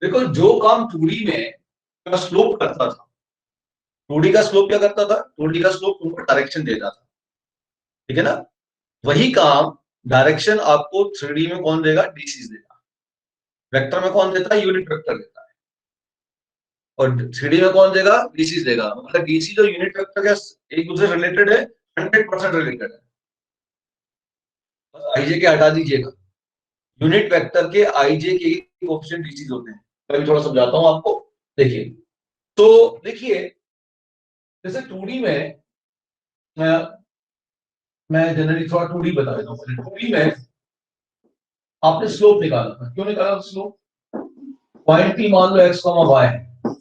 देखो जो काम 2D में का स्लोप करता था, 2D का स्लोप क्या करता था, 2D का स्लोप तुमको डायरेक्शन देता था, ठीक है ना। वही काम डायरेक्शन आपको 3D में कौन देगा, डीसी देगा। वेक्टर में कौन देता है, यूनिट वेक्टर देता है। और 3D में कौन देगा, डीसी देगा। मतलब डीसी जो यूनिट वेक्टर के एक दूसरे रिलेटेड है, 100% रिलेटेड है। बस आईजे के हटा दीजिएगा, यूनिट वेक्टर के आईजे के कोएफिशिएंट डीसी होते हैं। मैं भी थोड़ा समझाता हूं आपको, देखिए। तो देखिए, जैसे 2D में मैं मैं जनरली थोड़ा 2D बता देता हूँ। 2D में आपने स्लोप निकाला था, क्यों निकाला स्लोप, पॉइंट पी मान लो एक्स वाई,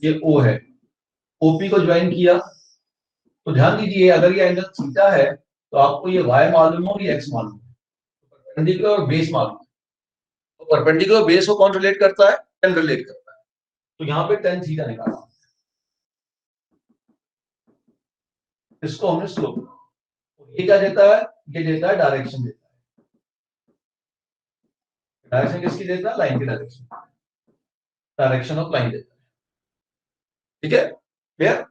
ये ओ है, ओपी को ज्वाइन किया। तो ध्यान दीजिए, अगर ये एंगल थीटा है तो आपको ये वाई मालूम हो, ये एक्स मालूम है, परपेंडिकुलर और बेस मालूम है। तो परपेंडिकुलर बेस को कौन रिलेट करता है, टेन रिलेट करता है। तो यहाँ पे टेन थीटा निकाला, इसको हमने स्लोप। ये क्या देता है, ये देता है डायरेक्शन देता है। डायरेक्शन किसकी देता है, लाइन की डायरेक्शन, डायरेक्शन ऑफ लाइन देता है, ठीक है, क्लियर।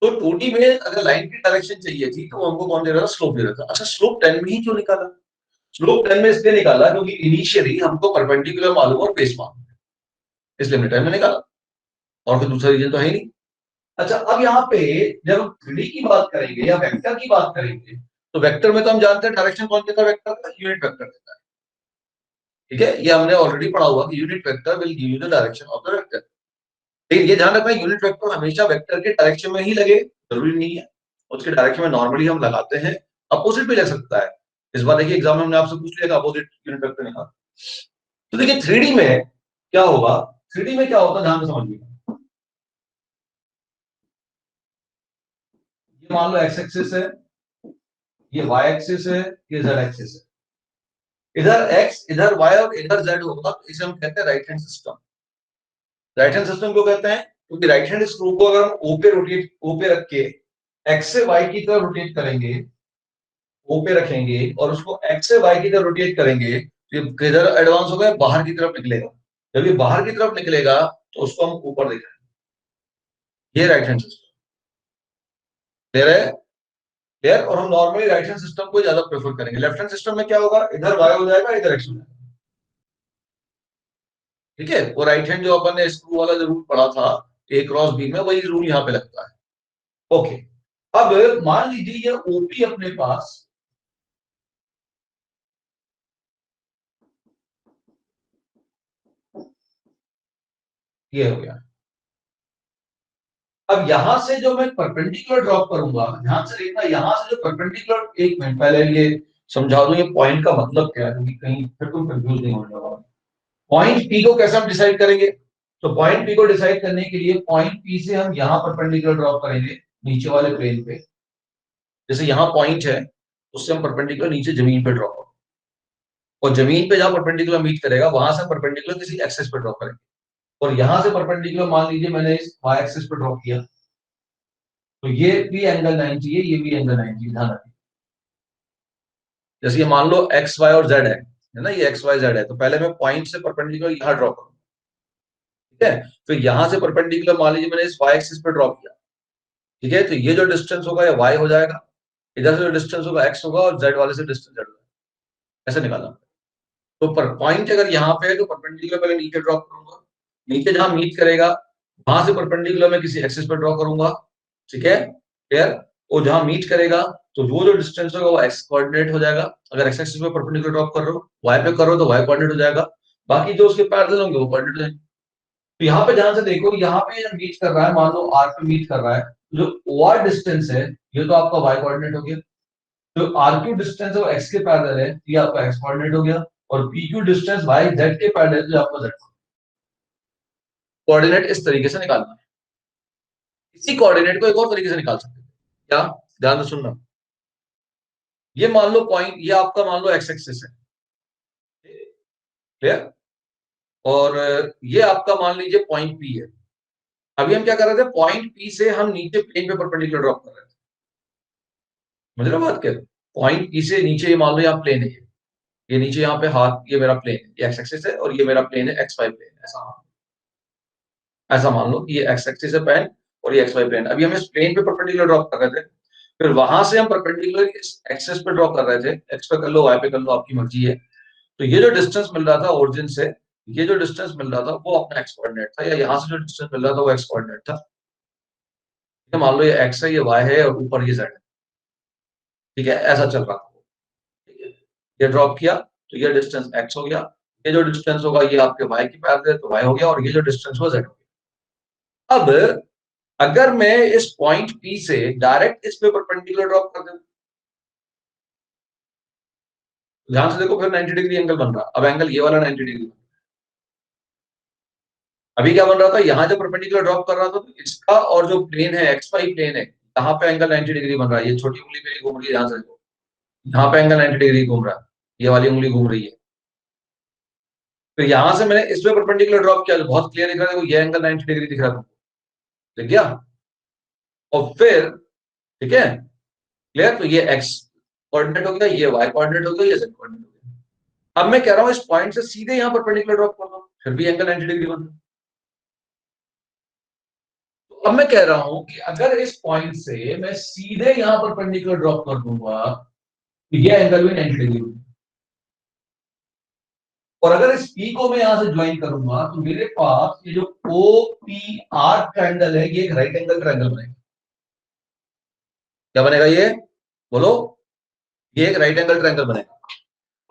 तो 2D में अगर लाइन की डायरेक्शन चाहिए थी तो हमको कौन दे रहा था, स्लोप दे रहा था। अच्छा, स्लोप 10 में ही क्यों निकाला, स्लोप 10 में इसलिए निकाला क्योंकि इनिशियली हमको परपेंडिकुलर मालूम और बेस मालूम, इसलिए हमने 10 में निकाला, और कोई दूसरा रीजन तो है नहीं। अच्छा, अब यहाँ पे जब हम 3D की बात करेंगे या वेक्टर की बात करेंगे, तो वेक्टर में तो हम जानते हैं डायरेक्शन कौन देता है, वेक्टर का यूनिट वेक्टर देता है, ठीक है। ये हमने ऑलरेडी पढ़ा हुआ कि unit vector will give you the direction of the vector. लेकिन ये ध्यान रखना, यूनिट वेक्टर हमेशा वेक्टर के डायरेक्शन में ही लगे, जरूरी नहीं है। उसके डायरेक्शन में नॉर्मली हम लगाते हैं, अपोजिट भी लग सकता है। इस बार देखिए एग्जाम में हमने आपसे पूछ लिया अपोजिट यूनिट वेक्टर निकाल। तो देखिए 3D में क्या होगा, 3D में क्या होता है ध्यान से समझिए। ये मान लो एक्स एक्सिस है, ये वाई एक्सिस है, ये जेड एक्सिस है। इधर एक्स, इधर वाई और इधर जेड होगा, तो इसे हम कहते हैं right hand system. Right hand system क्यों कहते हैं, क्योंकि राइट हैंड स्क्रू को अगर हम ओ पे रख के एक्स से वाई की तरफ रोटेट करेंगे, ओ पे रखेंगे और उसको एक्स से वाई की तरफ रोटेट करेंगे, तो ये किधर एडवांस होगा, बाहर की तरफ निकलेगा। जब ये बाहर की तरफ निकलेगा तो उसको हम ऊपर देखेंगे। ये राइट हैंड सिस्टम, क्लियर है, क्लियर। और हम नॉर्मली राइट हैंड सिस्टम को ज्यादा प्रेफर करेंगे। लेफ्ट हैंड सिस्टम में क्या होगा, इधर वाई हो जाएगा, इधर एक्स हो जाएगा, ठीक है। वो राइट हैंड जो अपन ने स्क्रू वाला जो रूल पढ़ा था, ए क्रॉस बी में, वही रूल यहाँ पे लगता है। ओके, अब मान लीजिए ये ओपी अपने पास, ये हो गया। अब यहां से जो मैं परपेंडिकुलर ड्रॉप करूंगा, ध्यान से देखना, यहां से जो परपेंडिकुलर, एक मिनट पहले ये समझा दूं ये पॉइंट का मतलब क्या है, क्योंकि कहीं फिर तुम कंफ्यूज नहीं होने वाला। पॉइंट पी को कैसे हम डिसाइड करेंगे, तो पॉइंट पी को डिसाइड करने के लिए पॉइंट पी से हम यहां परपेंडिकुलर ड्रॉप करेंगे, नीचे वाले प्लेन पे। जैसे यहाँ पॉइंट है, उससे हम परपेंडिकुलर नीचे जमीन पे ड्रॉप करेंगे, और जमीन पे जहां परपेंडिकुलर मीट करेगा वहां से हम परपेंडिकुलर किसी एक्सेस पे ड्रॉप करेंगे। और यहां से परपेंडिकुलर मान लीजिए मैंने इस वाई एक्सिस पे ड्रॉप किया, तो ये भी एंगल 90 है, ये भी एंगल 90, ध्यान रखिए। जैसे ये मान लो एक्स वाई और जेड है ना, ये एक्स वाई जेड है, तो पहले मैं पॉइंट से परपेंडिकुलर यहाँ ड्रॉ करूंगा, ठीक है। फिर यहां से परपेंडिकुलर मान लीजिए मैंने इस वाई एक्सिस पे ड्रॉ किया, ठीक है। तो ये जो डिस्टेंस होगा ये वाई हो जाएगा, इधर से जो डिस्टेंस होगा एक्स होगा, और जेड वाले से डिस्टेंस जेड होगा, ऐसे निकालना। तो पर पॉइंट अगर यहाँ पे है तो परपेंडिकुलर पहले नीचे ड्रॉ करूंगा, नीचे जहां मीट करेगा वहां से परपेंडिकुलर मैं किसी एक्सिस पे ड्रॉ करूंगा, ठीक है, क्लियर। और जहां मीट करेगा तो वो जो डिस्टेंस होगा वो एक्स कोऑर्डिनेट हो जाएगा। अगर एक्स एक्सिस पे परपेंडिकुलर ड्रॉप कर रहे हो, वाई पे कर रहे हो तो वाई कोऑर्डिनेट हो जाएगा। बाकी जो उसके पैरेलल होंगे वो कोऑर्डिनेट हो जाएंगे। तो यहाँ पे ध्यान से देखो, यहाँ पे जब मीट कर रहा है, मान लो आर पे मीट कर रहा है, तो जो ओ आर डिस्टेंस है ये तो आपका वाई कोऑर्डिनेट हो गया। जो आर क्यू डिस्टेंस है वो एक्स के पैरेलल है, ये आपका एक्स कोऑर्डिनेट हो गया। और P Q distance Y Z के पैरेलल है, जो आपका जेड कोऑर्डिनेट। इस तरीके से निकालना है। इसी कोऑर्डिनेट को एक और तरीके से निकाल सकते हैं, क्या, ध्यान से सुनना। ये मान लो पॉइंट, ये आपका मान लो एक्स एक्सिस है, क्लियर। और ये आपका मान लीजिए पॉइंट पी है। अभी हम क्या कर रहे थे, पॉइंट पी से हम नीचे प्लेन पे परपेंडिकुलर ड्रॉप कर रहे थे, समझ रहे हो बात, क्या पॉइंट पी से नीचे, ये मान लो यहाँ प्लेन है, ये नीचे यहाँ पे हाथ, ये मेरा प्लेन है, ये एक्स एक्सिस है, और ये मेरा प्लेन है, एक्स वाई प्लेन, ऐसा। ऐसा मान लो कि ये एक्स एक्सिस है प्लेन और ये एक्स वाई प्लेन। अभी हम इस प्लेन पे परपेंडिकुलर ड्रॉप कर रहे थे, फिर वहां से हम परपेंडिकुलर इस एक्सिस पे ड्रॉ कर रहे थे, एक्स पे कर लो वाई पे कर लो आपकी मर्जी है। तो ये जो डिस्टेंस मिल रहा था ओरिजिन से, ये जो डिस्टेंस मिल रहा था वो अपना एक्स कोऑर्डिनेट था, या यहाँ से जो डिस्टेंस मिल रहा था वो एक्स कोऑर्डिनेट था। ठीक है, मान लो ये एक्स है, ये वाई है और ऊपर ये जेड है। ठीक है, ऐसा चल रहा था। ठीक है, ये ड्रॉप किया तो ये डिस्टेंस एक्स हो गया, ये जो डिस्टेंस होगा ये आपके वाई की पैरेलल है तो वाई हो गया, और ये जो डिस्टेंस हो जेड हो गया। अब अगर मैं इस पॉइंट पी से डायरेक्ट इस पे परपेंडिकुलर ड्रॉप कर दूं, ध्यान से देखो, फिर 90 डिग्री एंगल बन रहा। अब एंगल ये वाला 90 डिग्री। अभी क्या बन रहा था, यहां जब परपेंडिकुलर ड्रॉप कर रहा था तो इसका और जो प्लेन है एक्स वाई प्लेन है, यहाँ पे एंगल 90 डिग्री बन रहा है। ये छोटी उंगली मेरी घूम रही है, ध्यान से देखो, यहाँ पे एंगल 90 डिग्री घूम रहा है, ये वाली उंगली घूम रही है। तो यहां से मैंने इस पे परपेंडिकुलर ड्रॉप किया, बहुत क्लियर दिख रहा है, देखो ये एंगल 90 डिग्री दिख रहा है, दिख गया। और फिर ठीक है, क्लियर, तो ये एक्स कोऑर्डिनेट हो गया, ये वाई कोऑर्डिनेट हो गया, ये जेड कोऑर्डिनेट हो गया। अब मैं कह रहा हूं इस पॉइंट से सीधे यहाँ परपेंडिकुलर ड्रॉप कर दो, फिर भी एंगल 90 डिग्री बन रहा है। तो अब मैं कह रहा हूं कि अगर इस पॉइंट से मैं सीधे यहां परपेंडिकुलर ड्रॉप कर दूंगा तो ये एंगल भी 90 डिग्री होगा। और अगर इस पी को मैं यहां से ज्वाइन करूंगा तो मेरे पास ये जो ओ पी आर ट्रायंगल है, ये एक राइट एंगल ट्रायंगल बनेगा। क्या बनेगा ये, बोलो, ये एक राइट एंगल ट्रायंगल बनेगा।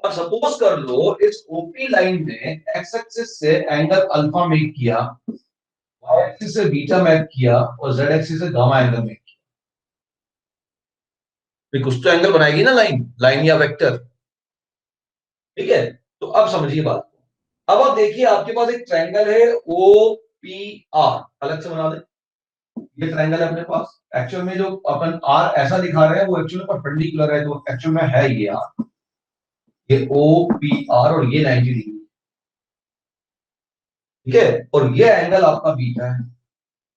अब सपोज कर लो इस ओपी लाइन ने एक्स एक्सिस से एंगल अल्फा मेक किया, वाई एक्सिस से बीटा मैप किया और जेड एक्सिस से गामा एंगल मेक किया। कुछ तो एंगल बनाएगी ना लाइन, लाइन या वेक्टर। ठीक है, तो अब समझिए बात को। अब आप देखिए आपके पास एक ट्रायंगल है ओ पी आर, अलग से बना दे। ये ट्रायंगल है अपने पास, एक्चुअल में जो अपन आर ऐसा दिखा रहे हैं वो एक्चुअल में परपेंडिकुलर है, तो एक्चुअल में है ये आर, ये ओ पी आर और ये 90 डिग्री। ठीक है, और ये एंगल आपका बीटा है।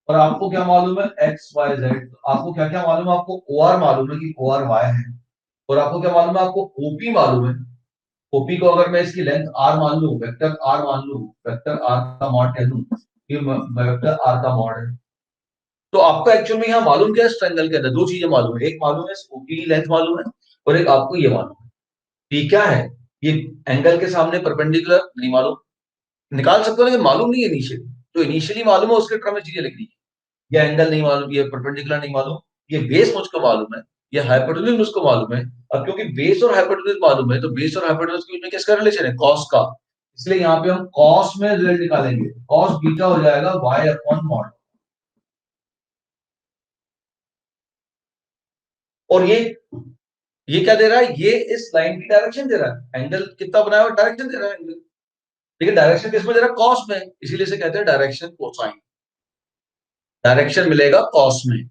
और आपको क्या मालूम है, एक्स वाई जेड, आपको क्या क्या मालूम है, आपको ओ आर मालूम है कि ओ आर वाई है, और आपको क्या मालूम है, आपको ओपी मालूम है। ओपी को अगर मैं इसकी लेंथ आर मान लूं, वेक्टर आर मान लूं, वेक्टर आर का मॉड कह दूं, ये वेक्टर आर का मॉड है। तो आपको एक्चुअल में यहाँ मालूम क्या है, इस ट्रायंगल के अंदर दो चीजें मालूम है, एक मालूम है ओपी की लेंथ मालूम है, और एक आपको ये मालूम है। पी क्या है, ये एंगल के सामने परपेंडिकुलर नहीं मालूम, निकाल सकते हो लेकिन मालूम नहीं है इनिशियली। तो इनिशियली मालूम है उसके टर्म में चीजें लिख ली, ये एंगल नहीं मालूम, ये परपेंडिकुलर नहीं मालूम, ये बेस मुझको मालूम है, ये हाइपोटेन्यूज मुझको मालूम है। अब क्योंकि बेस और हाइपोटेन्यूज मालूम है तो बेस और हाइपोटेन्यूज के बीच में किसका रिलेशन है, कॉस का। इसलिए यहाँ पे हम कॉस में रिजल्ट निकालेंगे, कॉस बीटा हो जाएगा वाई अपॉन मॉड। और ये क्या दे रहा है, ये इस लाइन की डायरेक्शन दे रहा है, एंगल कितना बनाया हुआ डायरेक्शन दे रहा है एंगल। लेकिन डायरेक्शन किसमें दे रहा है, कॉस में, इसीलिए से कहते हैं डायरेक्शन कोसाइन। डायरेक्शन मिलेगा कॉस में।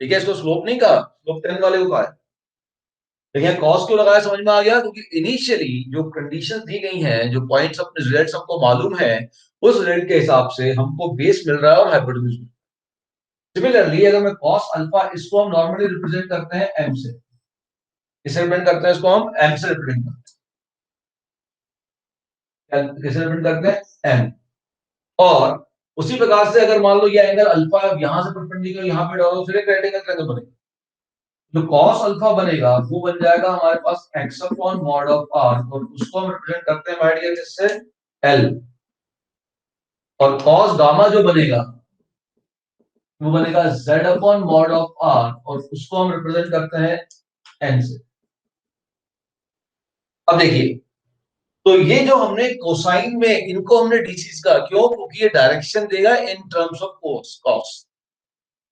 ठीक है, इसको स्लोप नहीं कहा, स्लोप 10 वाले को कहा है। लेकिन कॉस क्यों लगाया समझ में आ गया, क्योंकि इनिशियली जो कंडीशन दी गई हैं, जो पॉइंट्स अपने रिजल्ट्स हमको मालूम है, उस रिजल्ट के हिसाब से हमको बेस मिल रहा है और हाइपोटेन्यूज। सिमिलरली अगर मैं कॉस अल्फा, इसको हम नॉर्मली रिप्रेजेंट करते हैं एम से, किसे रिप्रेजेंट करते हैं, इसको हम एम से रिप्रेजेंट करते हैं, किसे रिप्रेजेंट करते हैं, एम। और उसी प्रकार से अगर मान लो ये एंगल अल्फा यहां से परपेंडिकुलर यहां पे डालो, फिर एक राइट एंगल ट्रायंगल बनेगा। जो कॉस अल्फा बनेगा वो बन जाएगा हमारे पास X upon mod of R, और उसको हम रिप्रेजेंट करते हैं माइड किससे, एल। और कॉस गामा जो बनेगा वो बनेगा Z upon mod of R, और उसको हम रिप्रेजेंट करते हैं एन से। अब देखिए, तो ये जो हमने कोसाइन में इनको हमने डीसीज का, क्यों, क्योंकि ये डायरेक्शन देगा in terms of cos cos,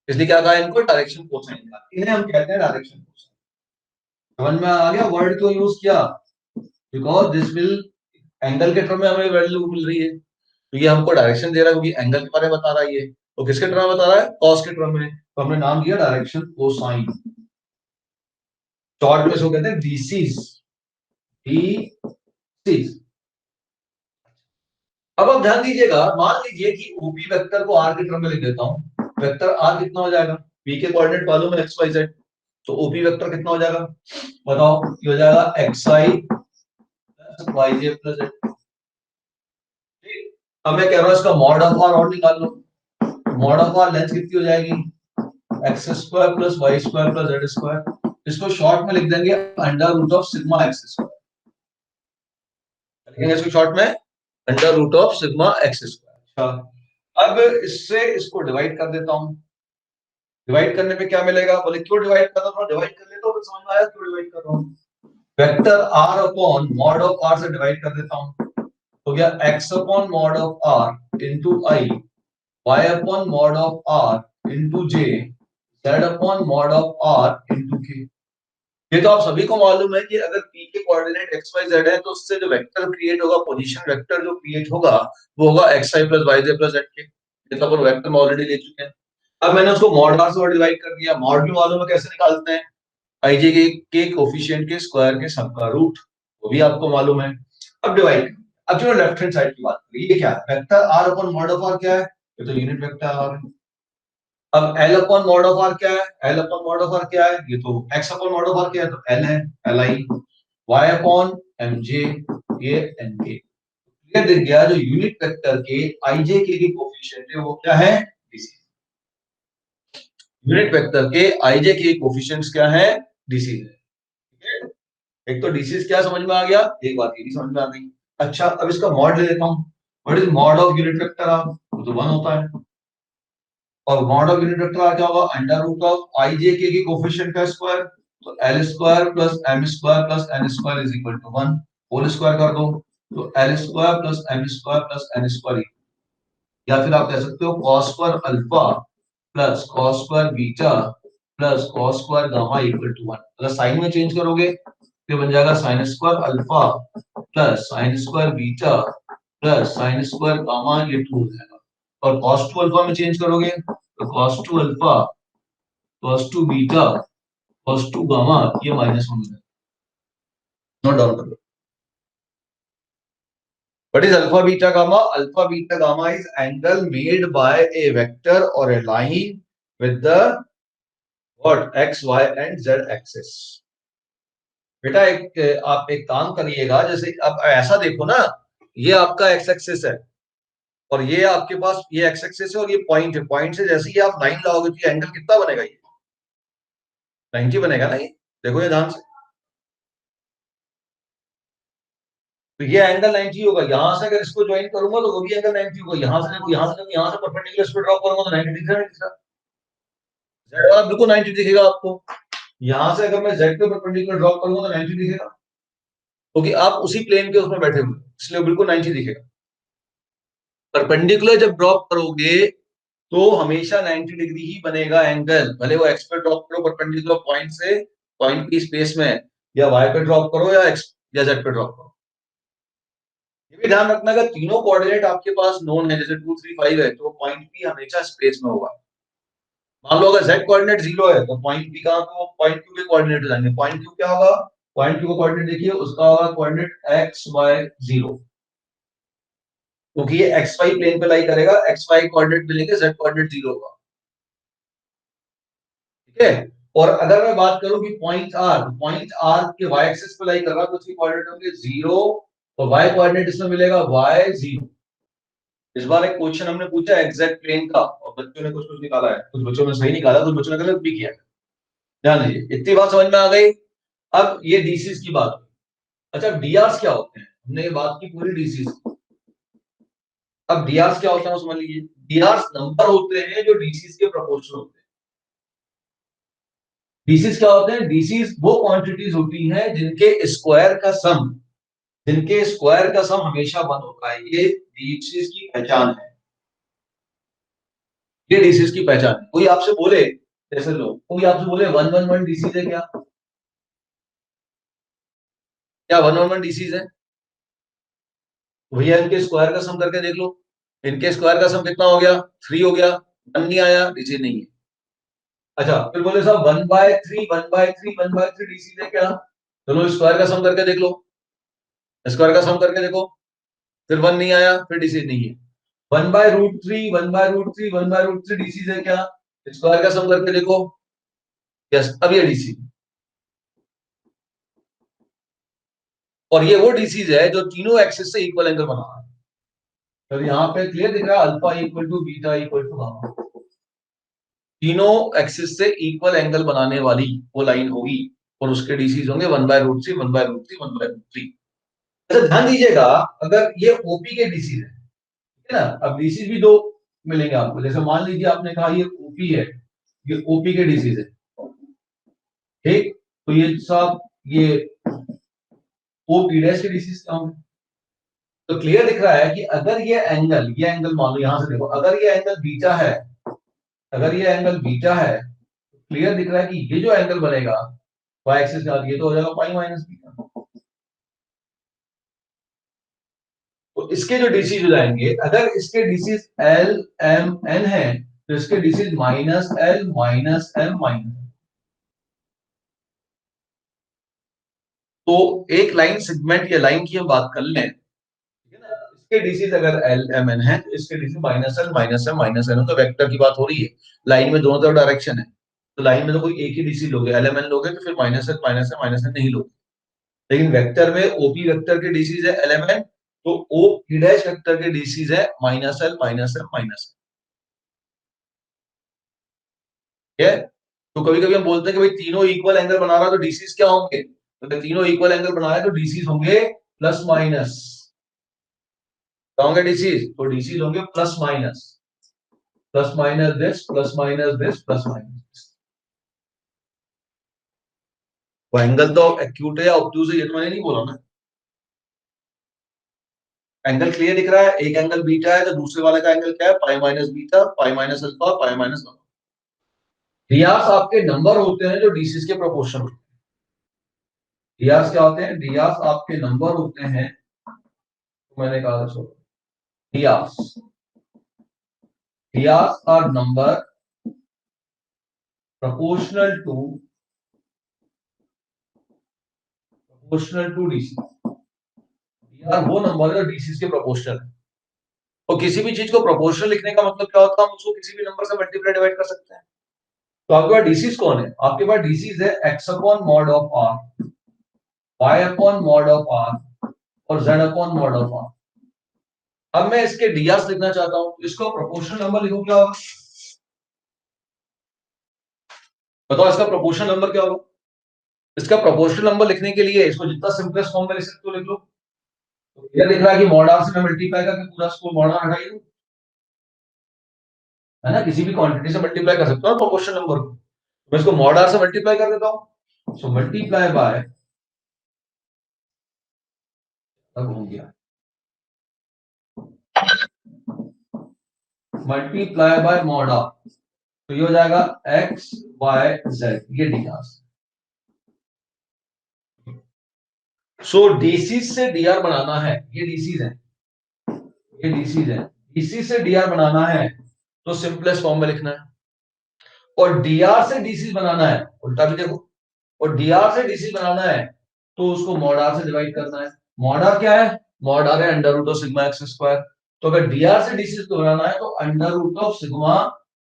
इसलिए क्या कहा इनको, डायरेक्शन कोसाइन का, इन्हें हम कहते हैं डायरेक्शन कोसाइन। समझ में आ गया वर्ड क्यों यूज किया, बिकॉज दिस विल, एंगल के टर्म में हमें वैल्यू मिल रही है, तो ये हमको डायरेक्शन दे रहा है, क्योंकि एंगल के बारे में बता रहा है ये, तो किसके टर्म में बता रहा है, कॉस के टर्म में, तो हमने नाम दिया डायरेक्शन कोसाइन। शॉर्ट में इसको कहते हैं डीसीज, डीसीज। अब आप ध्यान दीजिएगा, मान लीजिए कि ओपी वेक्टर को आर के टर्म में लिख देता हूं, वेक्टर आर कितना हो जाएगा, पी के कोऑर्डिनेट मालूम है एक्स वाई जेड, तो ओपी वेक्टर कितना हो जाएगा, बताओ, ये हो जाएगा एक्स आई प्लस वाई जे प्लस जेड। अब मैं कह रहा हूं इसका मॉड ऑफ आर और निकाल लो। मॉड ऑफ आर लेंथ कितनी हो जाएगी, X square plus Y square plus Z square. इसको शॉर्ट में लिख देंगे under root of sigma X square, लिखेंगे इसको शॉर्ट में under root of sigma X square. अच्छा, अब इससे इसको डिवाइड कर देता हूं। डिवाइड करने पे क्या मिलेगा, बोले क्यों डिवाइड कर रहा हूं, डिवाइड कर लेता हूं तो समझ में आया क्यों डिवाइड कर रहा हूं। Vector R upon mod of R से डिवाइड कर देता हूं, तो गया x upon mod of r into I, y upon mod of r into J, z upon mod of r into K. ये तो आप सभी को मालूम है कि अगर p के कोऑर्डिनेट x y z है तो उससे जो वेक्टर क्रिएट होगा, पोजीशन वेक्टर जो क्रिएट होगा वो होगा xi plus yj plus z के। ये तो अपन वेक्टर में ऑलरेडी ले चुके हैं। अब मैंने उसको मॉड r से डिवाइड कर दिया। मॉड भी मालूम है कैसे निकालते हैं, ij के कोफिशिएंट के स्क्वायर के सम का रूट, वो भी आपको मालूम है। अब डिवाइड, अब जो लेफ्ट हैंड साइड की बात करें, ये क्या है, vector r upon mod of r क्या है, ये तो यूनिट वेक्टर r है। अब L upon mod of r क्या है, L upon mod of r क्या है, ये तो x upon mod of r क्या है, तो L है, Li। Y अपॉन mj, ये mk। ये दिख गया जो यूनिट वेक्टर के ij के कोफिशिएंट है वो क्या है, dc। यूनिट वेक्टर के ij के कोफिशिएंट्स क्या है, dc है। ठीक है, एक तो डीसी क्या समझ में आ गया, एक बात ये भी समझ में आ गई। अच्छा, अब इसका मॉड ले लेता हूं। What is mod of unit vector R, वो तो 1 होता है। और mod of unit vector R क्या होगा, under root of I J K coefficient का स्क्वायर, तो L square plus M square plus N square is equal to 1, whole square कर दो, तो L square plus M square plus N square. या फिर आप कह सकते हो cos square alpha plus cos square beta plus cos square gamma equal to 1। अगर साइन में चेंज करोगे तो बन जाएगा sin square alpha plus sin square beta plus sin square gamma, ये 2 हो जाएगा। और cos 2 अल्फा में चेंज करोगे तो cos 2 alpha cos 2 beta cos 2 gamma, ये -1 हो जाएगा। नोट डाउन कर लो। What is alpha beta gamma? Alpha beta gamma is angle made by a vector or a line with the what x, y and z axis। बेटा एक आप एक काम करिएगा, जैसे अब ऐसा देखो ना, ये आपका एक्स एक्सिस है और ये आपके पास ये एक्स एक्सिस है और ये पॉइंट है। पॉइंट से जैसे ही आप लाइन लाओगे तो ये एंगल कितना बनेगा, ये 90 बनेगा ना। ये देखो ये ध्यान से, तो ये एंगल 90 होगा। यहां से अगर इसको ज्वाइन करूंगा तो वो भी एंगल 90 होगा। यहां से देखो, यहां से परपेंडिकुलर इसको ड्रॉ करूंगा तो 90 दिख रहा है। जेड वाला बिल्कुल 90 दिखेगा आपको। यहां से अगर मैं जेड पे परपेंडिकुलर ड्रॉ करूंगा तो 90 दिखेगा, क्योंकि आप उसी प्लेन के उसमें बैठे हुए, इसलिए बिल्कुल 90 दिखेगा। परपेंडिकुलर जब ड्रॉप करोगे तो हमेशा 90 डिग्री ही बनेगा एंगल, भले वो एक्स पे ड्रॉप करो परपेंडिकुलर पॉइंट से, पॉइंट की स्पेस में, या वाई पे ड्रॉप करो या एक्स या जेड पे ड्रॉप करो। ये भी ध्यान रखना, अगर तीनों कोऑर्डिनेट आपके पास नोन है, जैसे 2 3 5 है, तो पॉइंट भी हमेशा स्पेस में होगा। मान लो अगर z कोऑर्डिनेट 0 है तो पॉइंट p कहां पे, वो पॉइंट q के कोऑर्डिनेट हो जाएंगे। पॉइंट q क्या होगा, पॉइंट q का कोऑर्डिनेट देखिए, उसका होगा कोऑर्डिनेट x y 0, क्योंकि ये xy प्लेन पे लाई करेगा, xy कोऑर्डिनेट मिलेंगे, z कोऑर्डिनेट 0 होगा। ठीक है, और अगर मैं बात करूं कि पॉइंट r के y एक्सिस पे लाई कर रहा है तो उसके कोऑर्डिनेट होंगे 0 और y कोऑर्डिनेट इसमें मिलेगा y 0। इस बार एक क्वेश्चन हमने पूछा एग्जैक्ट प्लेन का और बच्चों ने कुछ कुछ निकाला है, कुछ बच्चों ने सही निकाला, कुछ बच्चों ने गलत भी किया। ध्यान दीजिए, इतनी बात समझ में आ गई। अब ये डीसीज की बात हुई। अच्छा, डीआरस क्या होते हैं, हमने ये बात की पूरी डीसीज। अब डीआरस क्या होता है समझ लीजिए। डीआरस नंबर होते हैं जो डीसीज के प्रोपोर्शनल होते हैं। डीसीज क्या होते हैं, डीसीज वो क्वांटिटीज होती हैं जिनके स्क्वायर का सम हमेशा 1 होता है। ये डीसीज की पहचान है, ये डीसीज की पहचान है। कोई आपसे बोले, जैसे लोग कोई आपसे बोले 111 डीसीज है क्या, क्या 111 डीसीज है, भैया इनके स्क्वायर का सम करके देख लो। इनके स्क्वायर का सम कितना हो गया, 3 हो गया, 1 नहीं आया, डीसी नहीं है। अच्छा, फिर बोले साहब 1/3 1/3 1/3 डीसी है क्या, चलो स्क्वायर का सम करके देख लो। स्क्वायर का सम करके देखो, फिर 1 नहीं आया, फिर डीसी नहीं है। 1/√3 1/√3 1/√3 डीसी है क्या, स्क्वायर का सम करके देखो, यस, अब ये डीसी। और ये वो डीसीज है जो तीनों एक्सिस से इक्वल एंगल बना रहा है। तो यहाँ पे क्लियर दिख रहा है alpha equal to beta equal to gamma, तीनों एक्सिस से इक्वल एंगल बनाने वाली वो लाइन होगी और उसके डीसीज होंगे 1/√3 1/√3 1/√3। अच्छा ध्यान दीजिएगा, अगर ये ओपी के डीसीज है ना, अब डीसीज भी दो मिलेंगे आपको, जैसे मान लीजिए आपने कहा ये ओपी है, ये ओपी के डीसीज है, ठीक, तो ये सब ये ओपी डैश के डीसीज क्या होंगे? तो क्लियर दिख रहा है कि अगर ये एंगल मान लो यहां से देखो, अगर ये एंगल बीटा है, अगर ये एंगल बीटा है, क्लियर दिख रहा है कि ये जो एंगल बनेगा वाई एक्सिस का, ये तो हो जाएगा पाई माइनस बीटा। तो इसके जो डीसीज हो जाएंगे, अगर इसके डीसीज एल एम एन है तो इसके DCs minus L minus M minus. तो एक लाइन सेगमेंट या लाइन की हम बात कर लें, ठीक है ना, इसके डीसीज अगर एल एम एन है तो इसके DCs minus L minus M minus N, तो वेक्टर की बात हो रही है, लाइन में दोनों तरफ डायरेक्शन है, तो लाइन में तो कोई एक ही डीसी लोगे, एल एम एन लोगे तो फिर माइनस एल माइनस एन नहीं लोगे। लेकिन वेक्टर में ओपी वेक्टर के डीसीज है एल एम एन, तो ओ पी डैश वेक्टर के डीसीज है minus L minus M minus N. तो कभी कभी हम बोलते हैं कि भाई तीनों इक्वल एंगल बना रहा है तो डीसीज क्या होंगे, तो अगर तीनों इक्वल एंगल बना रहे तो डीसीज होंगे प्लस माइनस, क्या होंगे डीसीज, तो डीसीज होंगे plus minus, plus minus this plus minus this plus minus. वो एंगल तो एक्यूट है या ऑब्टूज है ये तो मैंने नहीं बोला ना, एंगल क्लियर दिख रहा है, एक एंगल बीटा है तो दूसरे वाले का एंगल क्या है, pi minus beta pi minus alpha pi minus gamma. DRs आपके नंबर होते हैं जो डीसीज के प्रोपोर्शन होते हैं। डियास क्या होते हैं, डियास आपके नंबर होते हैं, तो मैंने कहा था छोड़ो, DRs, DRs are number proportional to DC, यार वो नंबर है डीसी के प्रोपोर्शनल है। और किसी भी चीज को प्रोपोर्शनल लिखने का मतलब क्या होता है, हम उसको किसी भी नंबर से मल्टीप्लाई डिवाइड कर सकते हैं। तो आपके पास डीसीज कौन है, आपके पास डीसीज है X upon mod of R, Y upon mod of R और Z upon mod of R. अब मैं इसके डीआर लिखना चाहता हूं, इसको प्रोपोर्शनल नंबर लिखूं, क्या होगा बताओ, इसका प्रोपोर्शनल नंबर क्या होगा? इसका प्रोपोर्शनल नंबर लिखने के लिए इसको जितना सिंपलेस्ट फॉर्म में लिख सकते हो लिख लो। तो ये दिख रहा है कि मॉड आर से मैं मल्टीप्लाई करके पूरा स्कोर मॉड आर हटाई दूं, है ना, किसी भी क्वांटिटी से मल्टीप्लाई कर सकते हो प्रोपोर्शनल नंबर को। मैं इसको मॉड आर से मल्टीप्लाई कर देता हूं, सो मल्टीप्लाई बाय, अब हो गया, मल्टीप्लाई बाय मॉड आर, तो ये हो जाएगा एक्स वाई जेड, ये डीआर। सो डीसीज से डीआर बनाना है, ये डीसीज है, ये डीसीज है, डीसी से डीआर बनाना है तो सिंपलेस्ट फॉर्म में लिखना है, और डीआर से डीसी बनाना है उल्टा भी देखो, और डीआर से डीसी बनाना है तो उसको मॉड आर से डिवाइड करना है। मॉड आर क्या है, मॉड आर है under root of sigma X square, तो अगर डीआर से डीसी को बनाना है तो under root of sigma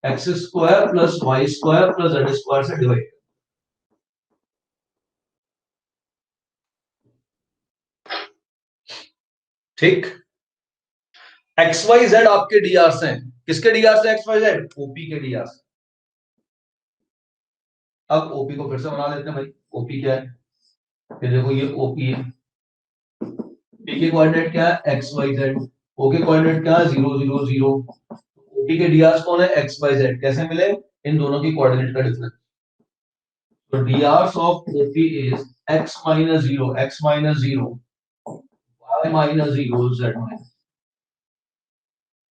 X square plus Y square plus Z square से डिवाइड। ठीक, एक्स वाई जेड आपके डीआर से हैं, किसके डीआर से एक्स वाई जेड, ओपी के डीआर से। अब ओपी को फिर से बना लेते हैं भाई, ओपी क्या है, फिर देखो ये ओपी है, पी के कोऑर्डिनेट क्या है एक्स वाई जेड, ओ के कोऑर्डिनेट क्या है 0 0 0, ओपी के डीआर कौन है एक्स वाई जेड, कैसे मिले, इन दोनों की कोऑर्डिनेट का डिफरेंस। तो DR of OP is X minus 0 X minus 0 Y minus 0 Z minus.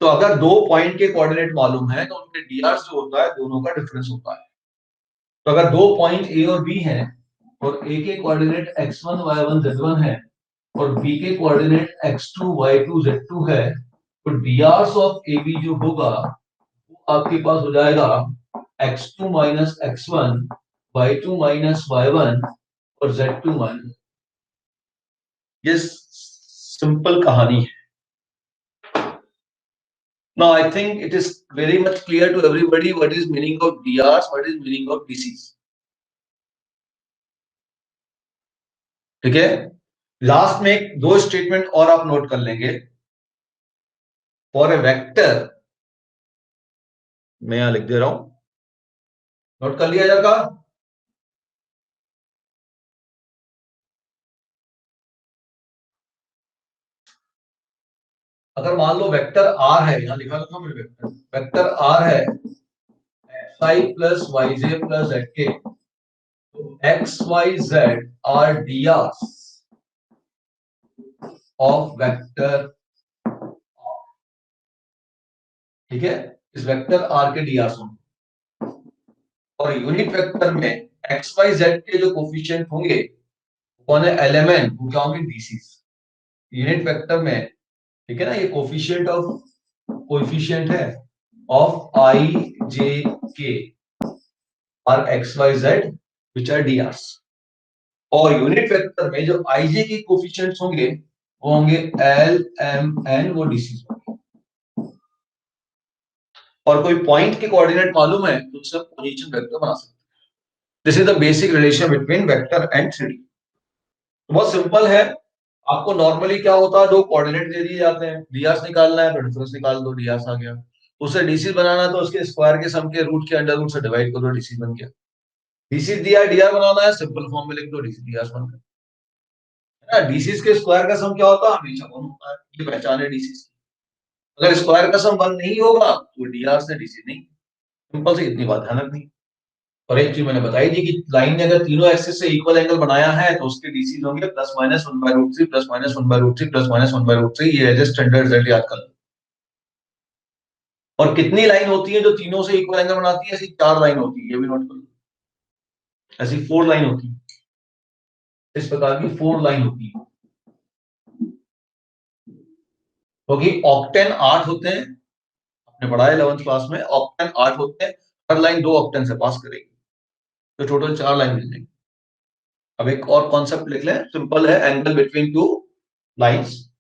तो अगर दो पॉइंट के कोऑर्डिनेट मालूम है तो उनके डीआर जो होता है दोनों का डिफरेंस होता है। तो अगर दो पॉइंट ए और बी हैं और ए के कोऑर्डिनेट x1 y1 z1 है और बी के कोऑर्डिनेट x2 y2 z2 है, तो डीआर ऑफ ए बी जो होगा वो आपके पास हो जाएगा x2 minus x1 y2 minus y1 और z2 माइनस। ये सिंपल कहानी है। Now I think it is very much clear to everybody what is meaning of DRs, what is meaning of DCs. ठीक है, लास्ट में एक दो स्टेटमेंट और आप नोट कर लेंगे। फॉर ए वेक्टर, मैं यहां लिख दे रहा हूं, नोट कर लिया जाएगा। अगर मान लो वेक्टर आर है, यहां लिखा था मैंने वेक्टर आर है xi plus yj plus zk, तो x y z are drs of vector, ठीक है, इस वेक्टर आर के drs होंगे। और यूनिट वेक्टर में एक्स वाई जेड के जो कोफिशिएंट होंगे कौन है, एलिमेंट, वो क्या होंगे, डीसीज। यूनिट वेक्टर में, ठीक है ना, ये कोफिशिएंट है of I J K are X Y Z which are DRs. और यूनिट वेक्टर में जो आई जे के कोफिशिएंट्स होंगे वो होंगे एल एम एन, वो डीसीज होंगे। और कोई पॉइंट के कोऑर्डिनेट मालूम है तो उससे पोजीशन वेक्टर बना सकते हैं। This is the basic relation between vector and 3D। बहुत सिंपल है। आपको नॉर्मली क्या होता है, दो कोऑर्डिनेट दे दिए जाते हैं, डीआर्स निकालना है तो डिफरेंस निकाल दो, डीआर्स आ गया। उसे डीसी बनाना है तो उसके स्क्वायर के सम के रूट के अंडर रूट से डिवाइड कर दो, डीसी बन गया। डीसी दिया, डीआर बनाना है, सिंपल फॉर्म में लिख दो, डीसी डीआर बन गया। डीसी के स्क्वायर का सम क्या होता है, हमेशा 1 होता है, ये पहचान है डीसी की। अगर स्क्वायर का सम 1 नहीं होगा तो डीआर से डीसी नहीं। सिंपल से इतनी बात ध्यान रखनी। और एक चीज मैंने बताई थी कि लाइन ने अगर तीनों एक्सिस से इक्वल एंगल बनाया है तो उसके डीसी होंगे plus minus 1/√3 plus minus 1/√3 plus minus 1/√3। ये है स्टैंडर्ड जेड, याद कर लो। और कितनी लाइन होती है जो तीनों से इक्वल एंगल बनाती है, ऐसी 4 लाइन होती है, ये भी नोट कर लो। ऐसी 4 लाइन होती है, इस प्रकार की 4 लाइन होती है। क्योंकि ऑक्टेन 8 होते हैं, आपने पढ़ा है 11th क्लास में, ऑक्टेन 8 होते हैं, हर लाइन 2 ऑक्टेन से पास करेगी, तो टोटल 4 लाइन मिल जाएंगी। अब एक और कॉन्सेप्ट लिख लें, सिंपल है, एंगल बिटवीन टू लाइंस।